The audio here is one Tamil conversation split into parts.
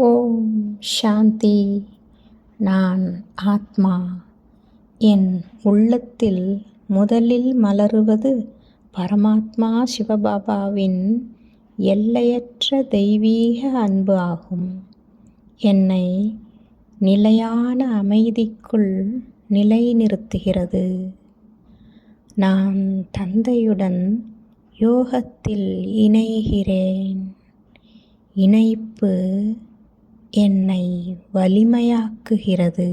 ஓம் சாந்தி. நான் ஆத்மா. என் உள்ளத்தில் முதலில் மலருவது பரமாத்மா சிவபாபாவின் எல்லையற்ற தெய்வீக அன்பு ஆகும். என்னை நிலையான அமைதிக்குள் நிலைநிறுத்துகிறது. நான் தந்தையுடன் யோகத்தில் இணைகிறேன். இணைப்பு என்னை வலிமையாக்குகிறது.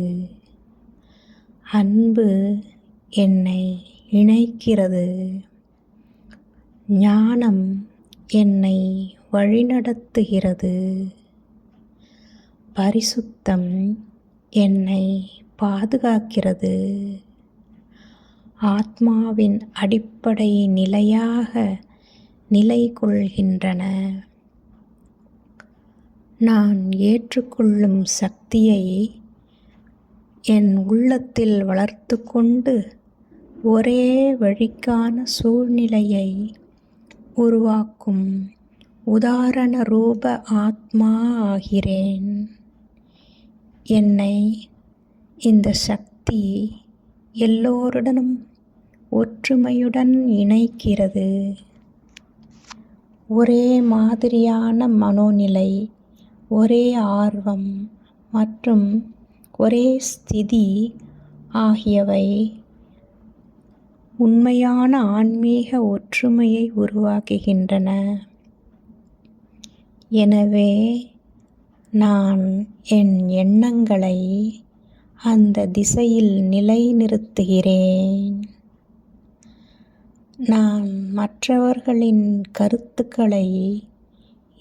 அன்பு என்னை இணைக்கிறது. ஞானம் என்னை வழிநடத்துகிறது. பரிசுத்தம் என்னை பாதுகாக்கிறது. ஆத்மாவின் அடிப்படை நிலையாக நிலை கொள்கின்றன. நான் ஏற்றுக்கொள்ளும் சக்தியை என் உள்ளத்தில் வளர்த்து கொண்டு ஒரே வழிக்கான சூழ்நிலையை உருவாக்கும் உதாரண ரூப ஆத்மா ஆகிறேன். என்னை இந்த சக்தி எல்லோருடனும் ஒற்றுமையுடன் இணைக்கிறது. ஒரே மாதிரியான மனோநிலை, ஒரே ஆர்வம் மற்றும் ஒரே ஸ்திதி ஆகியவை உண்மையான ஆன்மீக ஒற்றுமையை உருவாக்குகின்றன. எனவே நான் என் எண்ணங்களை அந்த திசையில் நிலைநிறுத்துகிறேன். நான் மற்றவர்களின் கருத்துக்களை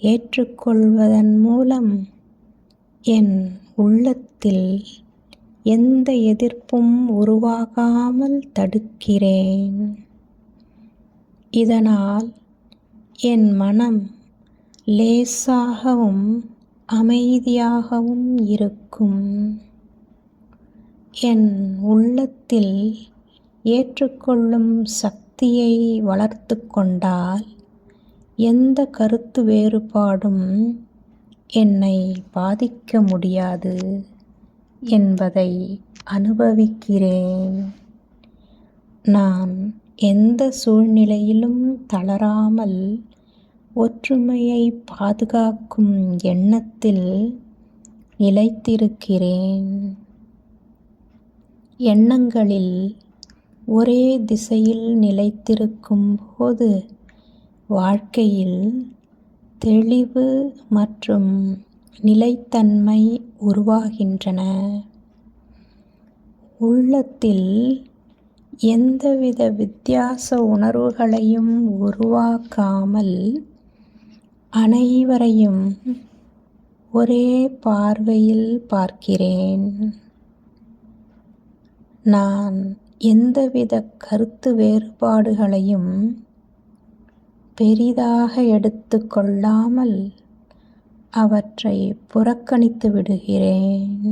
ஏற்றுக்கொள்வதன் மூலம் என் உள்ளத்தில் எந்த எதிர்ப்பும் உருவாகாமல் தடுக்கிறேன். இதனால் என் மனம் லேசாகவும் அமைதியாகவும் இருக்கும். என் உள்ளத்தில் ஏற்றுக்கொள்ளும் சக்தியை வளர்த்து கொண்டால் எந்த கருத்து வேறுபாடும் என்னை பாதிக்க முடியாது என்பதை அனுபவிக்கிறேன். நான் எந்த சூழ்நிலையிலும் தளராமல் ஒற்றுமையை பாதுகாக்கும் எண்ணத்தில் நிலைத்திருக்கிறேன். எண்ணங்களில் ஒரே திசையில் நிலைத்திருக்கும் போது வாழ்க்கையில் தெளிவு மற்றும் நிலைத்தன்மை உருவாகின்றன. உள்ளத்தில் எந்தவித வித்தியாச உணர்வுகளையும் உருவாக்காமல் அனைவரையும் ஒரே பார்வையில் பார்க்கிறேன். நான் எந்தவித கருத்து வேறுபாடுகளையும் பெரிதாக எடுத்து கொள்ளாமல் அவற்றை புறக்கணித்து விடுகிறேன்.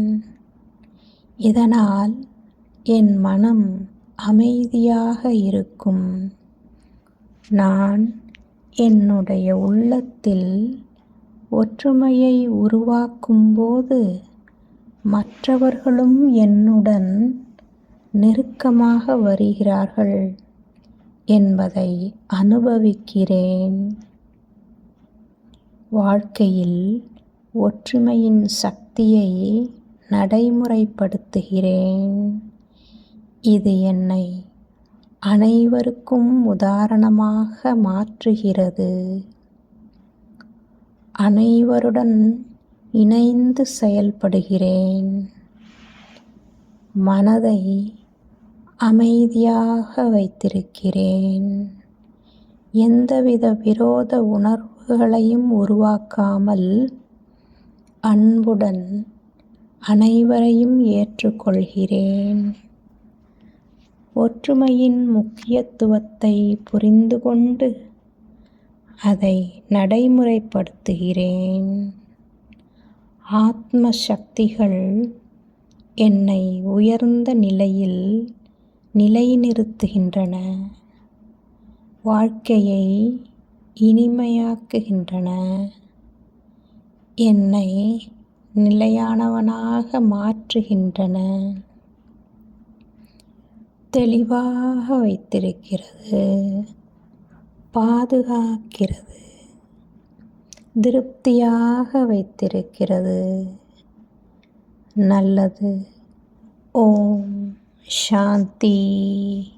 இதனால் என் மனம் அமைதியாக இருக்கும். நான் என்னுடைய உள்ளத்தில் ஒற்றுமையை உருவாக்கும்போது மற்றவர்களும் என்னுடன் நெருக்கமாக வருகிறார்கள் என்பதை அனுபவிக்கிறேன். வாழ்க்கையில் ஒற்றுமையின் சக்தியை நடைமுறைப்படுத்துகிறேன். இது என்னை அனைவருக்கும் உதாரணமாக மாற்றுகிறது. அனைவருடன் இணைந்து செயல்படுகிறேன். மனதை அமைதியாக வைத்திருக்கிறேன். எந்தவித விரோத உணர்வுகளையும் உருவாக்காமல் அன்புடன் அனைவரையும் ஏற்றுக்கொள்கிறேன். ஒற்றுமையின் முக்கியத்துவத்தை புரிந்து கொண்டு அதை நடைமுறைப்படுத்துகிறேன். ஆத்ம சக்திகள் என்னை உயர்ந்த நிலையில் நிலைநிறுத்துகின்றன. வாழ்க்கையை இனிமையாக்குகின்றன. என்னை நிலையானவனாக மாற்றுகின்றன. தெளிவாக வைத்திருக்கிறது, பாதுகாக்கிறது, திருப்தியாக வைத்திருக்கிறது. நல்லது. ஓம் சாந்தி.